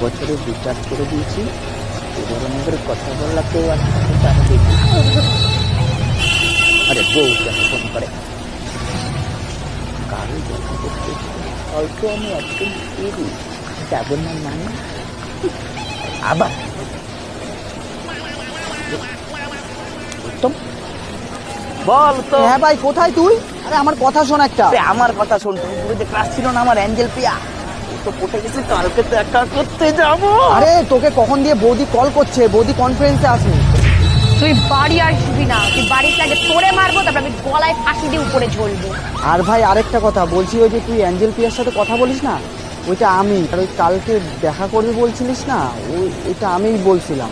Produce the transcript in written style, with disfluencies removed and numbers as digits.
বছরের রিচার্জ করে দিয়েছি। এবার আমাদের কথা বললা কেউ আসতে তারা দেখি। আরে বউ কেন ফোন করে? কারো দেখা করতে হয়তো আমি একদম ফিরি যাবো না মানে আবার বল তো। হ্যাঁ ভাই, কোথায় তুই? আরে আমার কথা শোন একটা। আমার কথা শুন, পুরো যে ক্লাস ছিল না আমার অ্যাঞ্জেল প্রিয়া, ও তো কোথায় গেছে? কালকে তো একটা করতে যাবো। আরে তোকে কখন দিয়ে বৌদি কল করছে, বৌদি কনফারেন্সে আসে। তুই বাড়ি আসবি না, তুই বাড়িতে আগে তোরে মারবো, তারপর আমি গলায় ফাঁসি দিয়ে উপরে ঝুলবো। আর ভাই আরেকটা কথা বলছি, ওই যে তুই অ্যাঞ্জেল প্রিয়ার সাথে কথা বলিস না, ওইটা আমি। আর ওই কালকে দেখা করবি বলছিলিস না, ওইটা আমিই বলছিলাম।